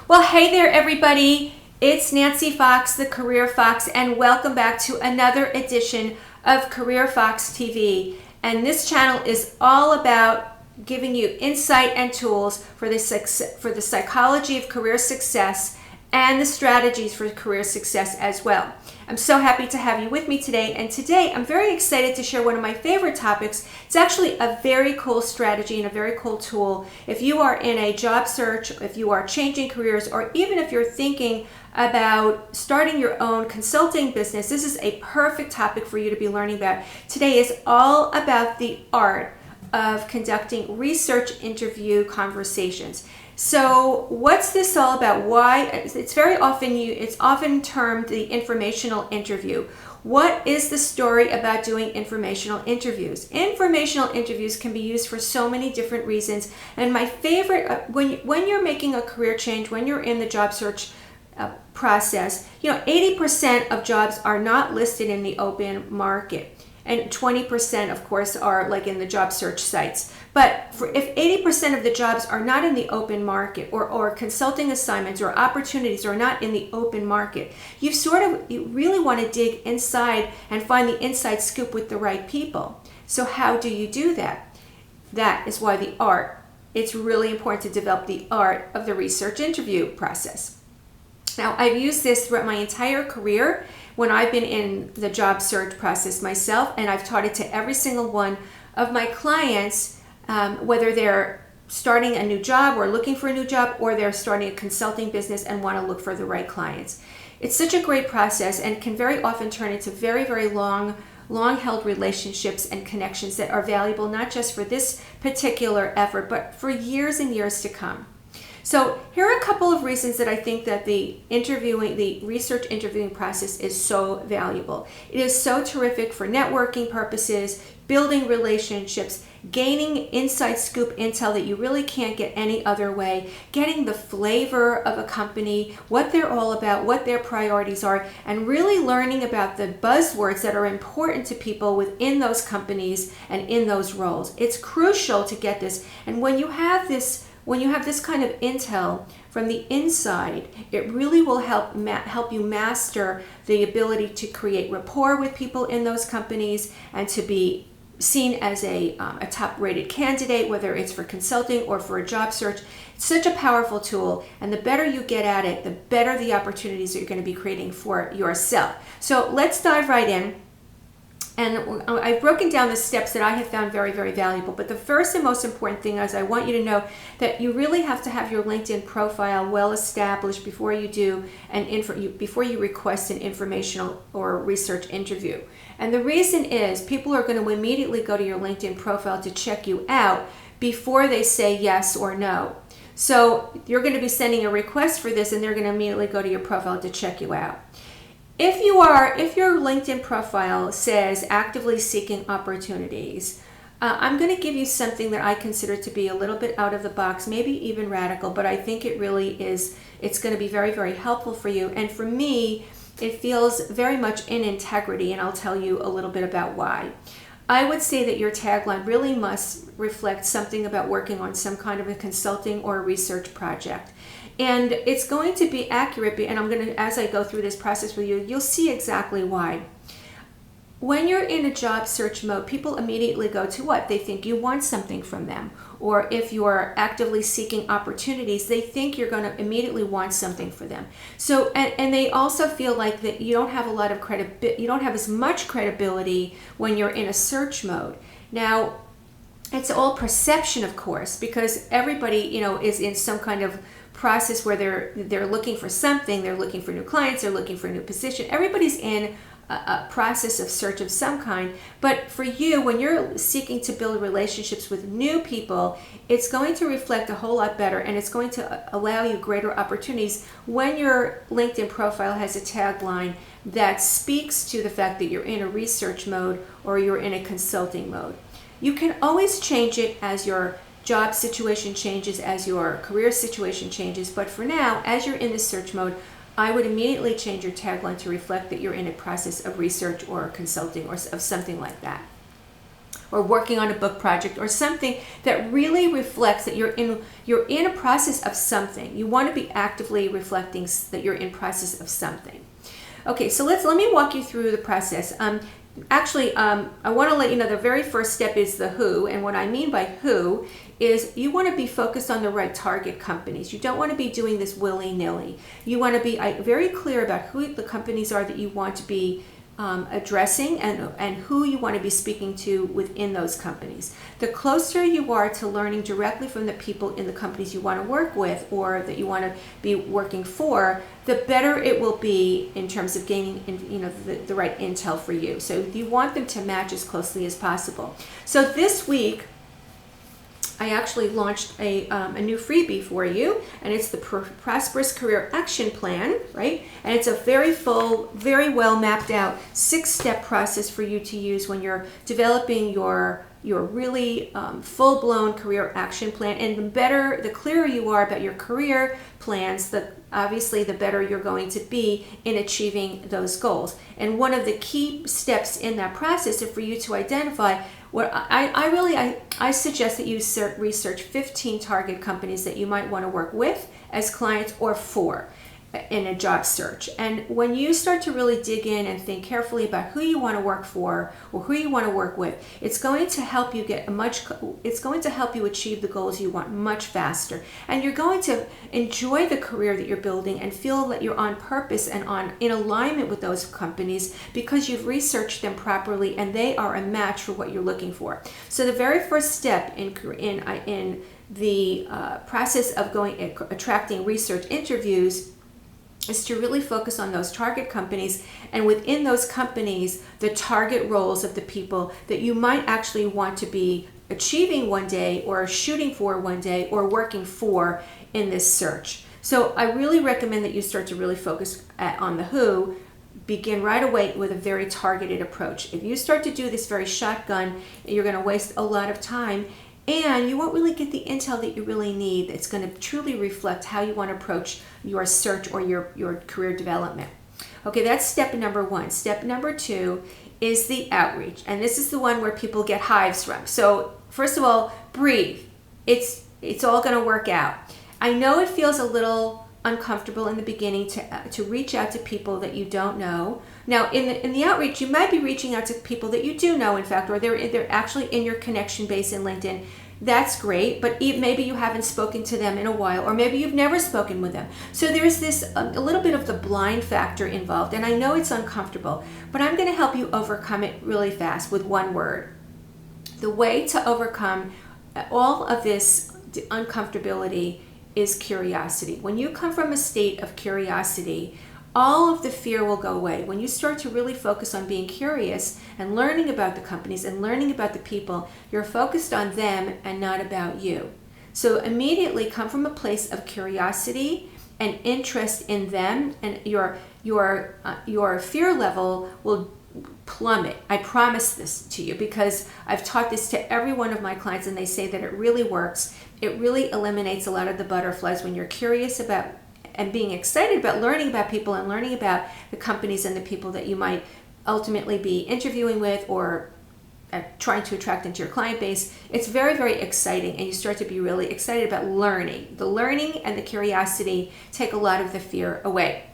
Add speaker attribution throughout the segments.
Speaker 1: Well, hey there, everybody. It's Nancy Fox, the Career Fox, and welcome back to another edition of Career Fox TV. And this channel is all about giving you insight and tools for the psychology of career success and the strategies for career success as well. I'm so happy to have you with me today, and today I'm very excited to share one of my favorite topics. It's actually a very cool strategy and a very cool tool if you are in a job search, if you are changing careers, or even if you're thinking about starting your own consulting business. This is a perfect topic for you to be learning about. Today is all about the art of conducting research interview conversations. So what's this all about? Why? It's often termed the informational interview. What is the story about doing informational interviews? Informational interviews can be used for so many different reasons. And my favorite, when you're making a career change, when you're in the job search process, 80% of jobs are not listed in the open market. And 20%, of course, are like in the job search sites. But if 80% of the jobs are not in the open market, or consulting assignments or opportunities are not in the open market, you really want to dig inside and find the inside scoop with the right people. So how do you do that? That is why it's really important to develop the art of the research interview process. Now, I've used this throughout my entire career when I've been in the job search process myself, and I've taught it to every single one of my clients, whether they're starting a new job or looking for a new job, or they're starting a consulting business and want to look for the right clients. It's such a great process and can very often turn into very, very long-held relationships and connections that are valuable not just for this particular effort, but for years and years to come. So here are a couple of reasons that I think that the research interviewing process is so valuable. It is so terrific for networking purposes, building relationships, gaining inside scoop intel that you really can't get any other way, getting the flavor of a company, what they're all about, what their priorities are, and really learning about the buzzwords that are important to people within those companies and in those roles. It's crucial to get this. And when you have this kind of intel from the inside, it really will help you master the ability to create rapport with people in those companies and to be seen as a top-rated candidate, whether it's for consulting or for a job search. It's such a powerful tool, and the better you get at it, the better the opportunities that you're going to be creating for yourself. So let's dive right in. And I've broken down the steps that I have found very, very valuable. But the first and most important thing is I want you to know that you really have to have your LinkedIn profile well established before you request an informational or research interview. And the reason is people are going to immediately go to your LinkedIn profile to check you out before they say yes or no. So you're going to be sending a request for this, and they're going to immediately go to your profile to check you out. If your LinkedIn profile says actively seeking opportunities, I'm going to give you something that I consider to be a little bit out of the box, maybe even radical, but I think it really is, it's going to be very, very helpful for you. And for me, it feels very much in integrity, and I'll tell you a little bit about why. I would say that your tagline really must reflect something about working on some kind of a consulting or a research project. And it's going to be accurate, and as I go through this process with you, you'll see exactly why. When you're in a job search mode, people immediately go to what? They think you want something from them. Or if you're actively seeking opportunities, they think you're going to immediately want something for them. So, and they also feel like that you don't have a lot of you don't have as much credibility when you're in a search mode. Now, it's all perception, of course, because everybody, is in some kind of process where they're looking for something. They're looking for new clients. They're looking for a new position. Everybody's in a process of search of some kind. But for you, when you're seeking to build relationships with new people, it's going to reflect a whole lot better, and it's going to allow you greater opportunities when your LinkedIn profile has a tagline that speaks to the fact that you're in a research mode or you're in a consulting mode. You can always change it as your job situation changes, as your career situation changes, but for now, as you're in the search mode, I would immediately change your tagline to reflect that you're in a process of research or consulting or of something like that. or working on a book project, or something that really reflects that you're in a process of something. You want to be actively reflecting that you're in process of something. Okay, so let me walk you through the process. I want to let you know the very first step is the who, and what I mean by who is you want to be focused on the right target companies. You don't want to be doing this willy-nilly. You want to be very clear about who the companies are that you want to be addressing and who you want to be speaking to within those companies. The closer you are to learning directly from the people in the companies you want to work with or that you want to be working for, the better it will be in terms of gaining the right intel for you. So you want them to match as closely as possible. So this week, I actually launched a new freebie for you, and it's the Prosperous Career Action Plan, right? And it's a very full, very well mapped out 6-step process for you to use when you're developing your really full-blown career action plan. And the clearer you are about your career plans, obviously the better you're going to be in achieving those goals. And one of the key steps in that process is for you to identify what I suggest that you research 15 target companies that you might want to work with as clients or for in a job search. And when you start to really dig in and think carefully about who you want to work for or who you want to work with, it's going to help you achieve the goals you want much faster. And you're going to enjoy the career that you're building and feel that you're on purpose and in alignment with those companies because you've researched them properly and they are a match for what you're looking for. So the very first step in the process of attracting research interviews is to really focus on those target companies, and within those companies, the target roles of the people that you might actually want to be achieving one day or shooting for one day or working for in this search. So I really recommend that you start to really focus on the who. Begin right away with a very targeted approach. If you start to do this very shotgun, you're going to waste a lot of time, and you won't really get the intel that you really need that's going to truly reflect how you want to approach your search or your career development. Okay, that's step number 1. Step number 2 is the outreach. And this is the one where people get hives from. So first of all, breathe. It's all going to work out. I know it feels a little uncomfortable in the beginning to reach out to people that you don't know. Now, in the outreach, you might be reaching out to people that you do know, in fact, or they're actually in your connection base in LinkedIn. That's great, but maybe you haven't spoken to them in a while, or maybe you've never spoken with them. So there's this a little bit of the blind factor involved, and I know it's uncomfortable, but I'm going to help you overcome it really fast with one word. The way to overcome all of this uncomfortability is curiosity. When you come from a state of curiosity, all of the fear will go away. When you start to really focus on being curious and learning about the companies and learning about the people, you're focused on them and not about you. So immediately come from a place of curiosity and interest in them, and your fear level will plummet. I promise this to you because I've taught this to every one of my clients and they say that it really works. It really eliminates a lot of the butterflies when you're curious about and being excited about learning about people and learning about the companies and the people that you might ultimately be interviewing with or trying to attract into your client base. It's very, very exciting, and you start to be really excited about learning. The learning and the curiosity take a lot of the fear away.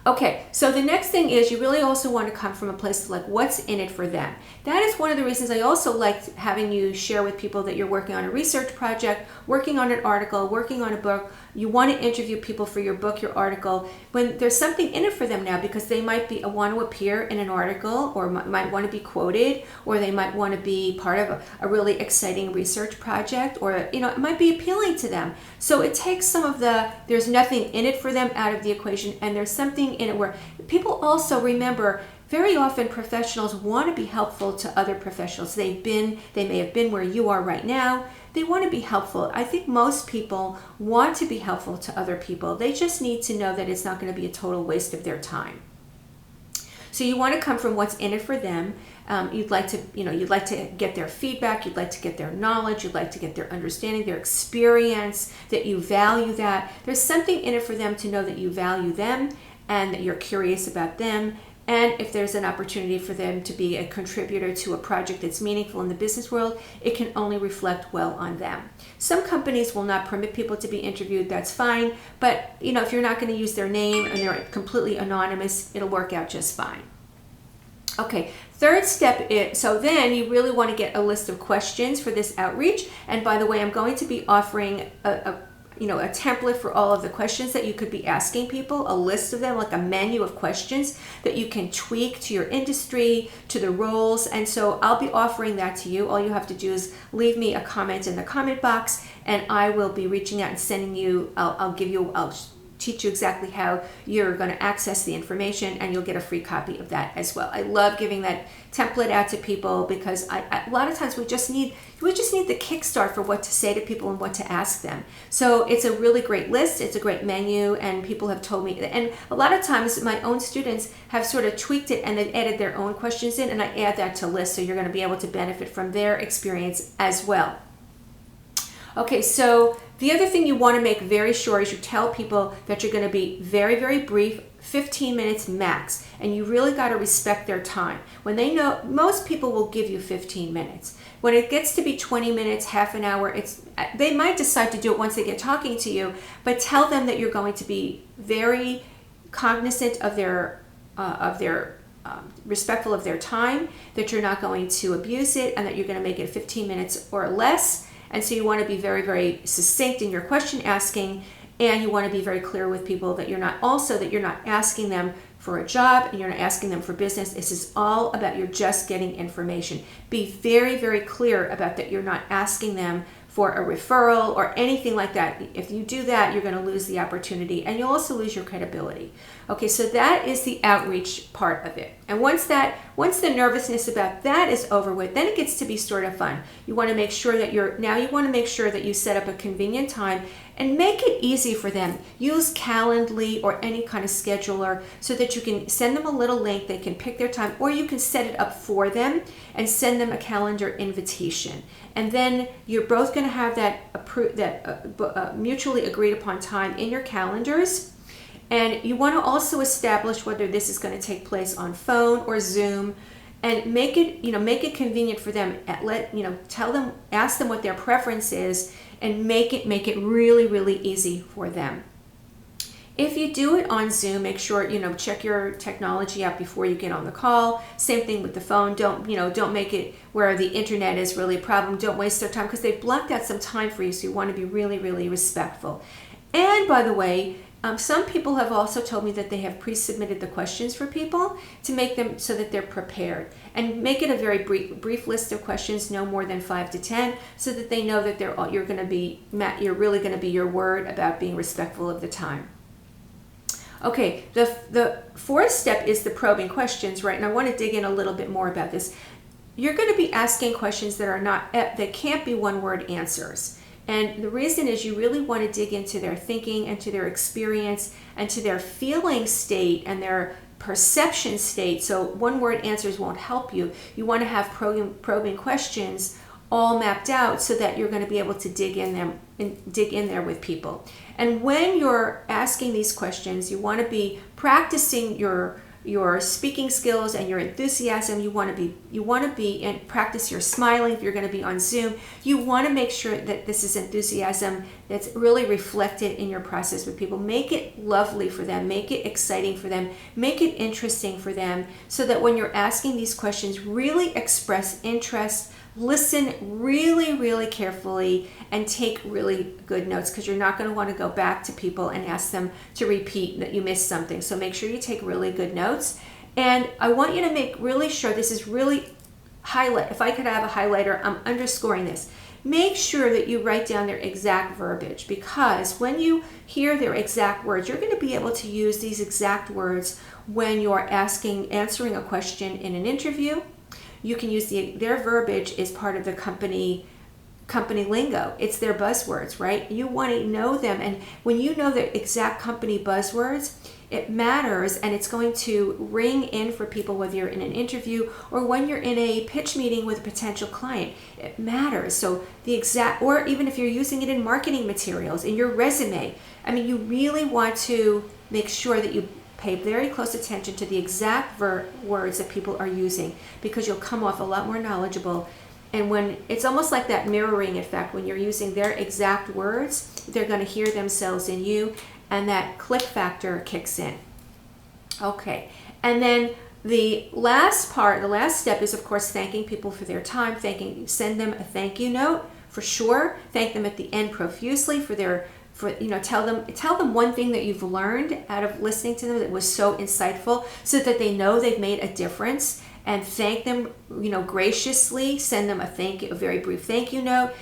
Speaker 1: Okay, so the next thing is you really also want to come from a place of like, what's in it for them? That is one of the reasons I also like having you share with people that you're working on a research project, working on an article, working on a book. You want to interview people for your book, your article, when there's something in it for them now, because they might want to appear in an article, or might want to be quoted, or they might want to be part of a really exciting research project, or it might be appealing to them. So it takes some of there's nothing in it for them out of the equation, and there's something in it where people also remember. Very often professionals want to be helpful to other professionals. They may have been where you are right now. They want to be helpful. I think most people want to be helpful to other people. They just need to know that it's not going to be a total waste of their time. So you want to come from what's in it for them. You'd like to get their feedback. You'd like to get their knowledge. You'd like to get their understanding, their experience, that you value that. There's something in it for them to know that you value them and that you're curious about them. And if there's an opportunity for them to be a contributor to a project that's meaningful in the business world, it can only reflect well on them. Some companies will not permit people to be interviewed, that's fine, but if you're not going to use their name and they're completely anonymous, it'll work out just fine. Okay, third step is, so then you really want to get a list of questions for this outreach. And by the way, I'm going to be offering a template for all of the questions that you could be asking people, a list of them, like a menu of questions that you can tweak to your industry, to the roles. And so I'll be offering that to you. All you have to do is leave me a comment in the comment box, and I will be reaching out and sending you, I'll teach you exactly how you're going to access the information, and you'll get a free copy of that as well. I love giving that template out to people because a lot of times we just need the kickstart for what to say to people and what to ask them. So it's a really great list, it's a great menu, and people have told me, and a lot of times my own students have sort of tweaked it and they've added their own questions in, and I add that to lists, so you're going to be able to benefit from their experience as well. Okay, so the other thing you want to make very sure is you tell people that you're going to be very, very brief, 15 minutes max, and you really got to respect their time. When they know, most people will give you 15 minutes. When it gets to be 20 minutes, half an hour, they might decide to do it once they get talking to you, but tell them that you're going to be very cognizant of their respectful of their time, that you're not going to abuse it, and that you're going to make it 15 minutes or less. And so you want to be very, very succinct in your question asking, and you want to be very clear with people that you're not asking them for a job and you're not asking them for business. This is all about you're just getting information. Be very, very clear about that you're not asking them for a referral or anything like that. If you do that, you're going to lose the opportunity, and you'll also lose your credibility. Okay, so that is the outreach part of it. And once the nervousness about that is over with, then it gets to be sort of fun. You want to make sure that you set up a convenient time and make it easy for them. Use Calendly or any kind of scheduler so that you can send them a little link, they can pick their time, or you can set it up for them and send them a calendar invitation. And then you're both going to have that mutually agreed upon time in your calendars. And you want to also establish whether this is going to take place on phone or Zoom, and make it convenient for them. Ask them what their preference is, and make it really, really easy for them. If you do it on Zoom, make sure check your technology out before you get on the call. Same thing with the phone. Don't make it where the internet is really a problem. Don't waste their time because they've blocked out some time for you. So you want to be really, really respectful. And by the way, some people have also told me that they have pre-submitted the questions for people to make them so that they're prepared, and make it a very brief list of questions, no more than 5 to 10, so that they know that you're really going to be your word about being respectful of the time. Okay, the fourth step is the probing questions, right? And I want to dig in a little bit more about this. You're going to be asking questions that can't be one-word answers. And the reason is you really want to dig into their thinking and to their experience and to their feeling state and their perception state. So one-word answers won't help you. You want to have probing questions all mapped out so that you're going to be able to dig in there with people. And when you're asking these questions, you want to be practicing your speaking skills and your enthusiasm. You want to be and practice your smiling if you're going to be on Zoom. You want to make sure that this is enthusiasm that's really reflected in your process with people. Make it lovely for them, make it exciting for them, make it interesting for them, so that when you're asking these questions, really express interest, listen really, really carefully, and take really good notes, because you're not going to want to go back to people and ask them to repeat that you missed something. So make sure you take really good notes. And I want you to make really sure this is really highlight. If I could have a highlighter, I'm underscoring this. Make sure that you write down their exact verbiage, because when you hear their exact words, you're going to be able to use these exact words when you're answering a question in an interview. You can use their verbiage is part of the company lingo. It's their buzzwords, right? You want to know them, and when you know the exact company buzzwords, it matters, and it's going to ring in for people, whether you're in an interview or when you're in a pitch meeting with a potential client. It matters. So or even if you're using it in marketing materials, in your resume, I mean, you really want to make sure that you pay very close attention to the exact words that people are using, because you'll come off a lot more knowledgeable. And when it's almost like that mirroring effect, when you're using their exact words, they're going to hear themselves in you, and that click factor kicks in. Okay, and then the last step is, of course, thanking people for their time. Send them a thank you note for sure. Thank them at the end profusely tell them one thing that you've learned out of listening to them that was so insightful, so that they know they've made a difference. And thank them, graciously. Send them a very brief thank you note.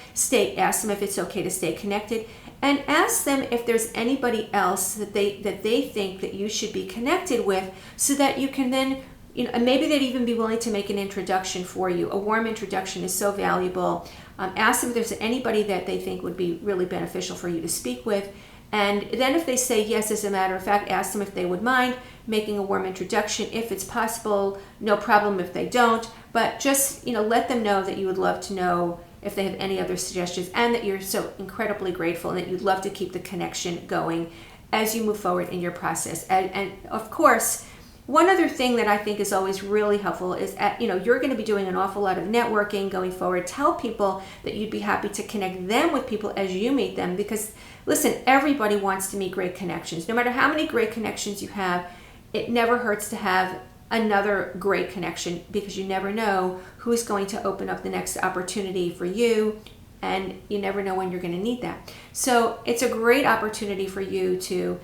Speaker 1: Ask them if it's okay to stay connected, and ask them if there's anybody else that they think that you should be connected with, so that you can then, maybe they'd even be willing to make an introduction for you. A warm introduction is so valuable. Ask them if there's anybody that they think would be really beneficial for you to speak with. And then if they say yes, as a matter of fact, ask them if they would mind making a warm introduction. If it's possible, no problem if they don't. But just, let them know that you would love to know if they have any other suggestions, and that you're so incredibly grateful, and that you'd love to keep the connection going as you move forward in your process. And of course, one other thing that I think is always really helpful is, you're going to be doing an awful lot of networking going forward. Tell people that you'd be happy to connect them with people as you meet them, because listen, everybody wants to meet great connections. No matter how many great connections you have, it never hurts to have another great connection, because you never know who's going to open up the next opportunity for you, and you never know when you're going to need that. So it's a great opportunity for you to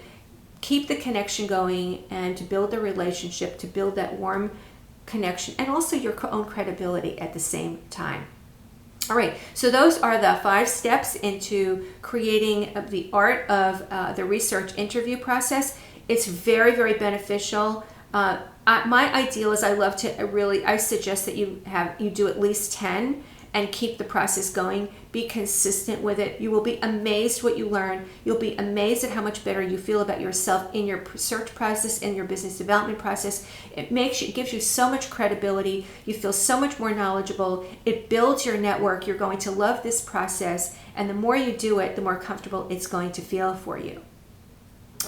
Speaker 1: keep the connection going, and to build a relationship, to build that warm connection, and also your own credibility at the same time. All right, so those are the 5 steps into creating the art of the research interview process. It's very, very beneficial. My ideal is I suggest that you do at least 10 and keep the process going. Be consistent with it. You will be amazed what you learn. You'll be amazed at how much better you feel about yourself in your search process, in your business development process. It gives you so much credibility. You feel so much more knowledgeable. It builds your network. You're going to love this process, and the more you do it, the more comfortable it's going to feel for you.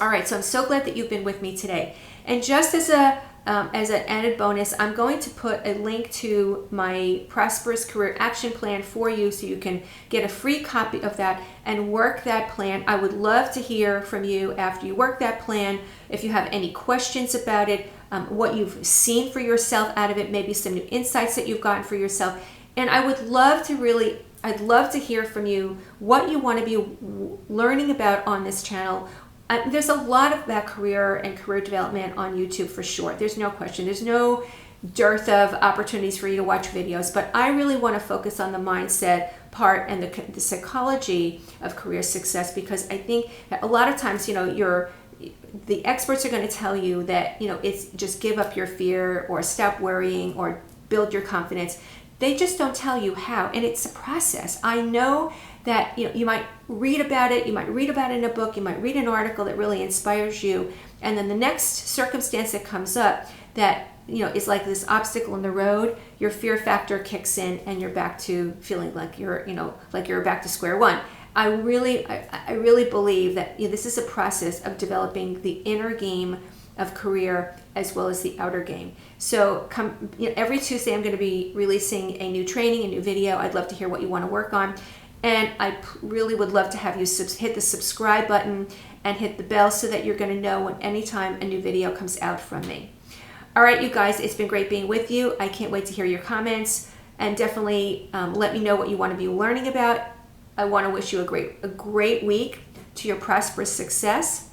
Speaker 1: All right, so I'm so glad that you've been with me today. And just as an added bonus, I'm going to put a link to my Prosperous Career Action Plan for you, so you can get a free copy of that and work that plan. I would love to hear from you after you work that plan. If you have any questions about it, what you've seen for yourself out of it, maybe some new insights that you've gotten for yourself. And I'd love to hear from you what you want to be learning about on this channel. There's a lot of that career and career development on YouTube for sure. There's no question. There's no dearth of opportunities for you to watch videos, but I really want to focus on the mindset part and the psychology of career success, because I think that a lot of times, the experts are going to tell you that, it's just give up your fear, or stop worrying, or build your confidence. They just don't tell you how, and it's a process. I know that you might read about it, you might read about it in a book, you might read an article that really inspires you, and then the next circumstance that comes up that is like this obstacle in the road, your fear factor kicks in, and you're back to feeling like you're back to square one. I really believe that this is a process of developing the inner game of career as well as the outer game. So every Tuesday I'm going to be releasing a new training, a new video. I'd love to hear what you want to work on. And I really would love to have you hit the subscribe button and hit the bell, so that you're going to know when anytime a new video comes out from me. All right, you guys, it's been great being with you. I can't wait to hear your comments, and definitely let me know what you want to be learning about. I want to wish you a great week, to your prosperous success,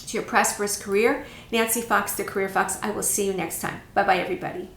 Speaker 1: to your prosperous career. Nancy Fox, the Career Fox. I will see you next time. Bye-bye, everybody.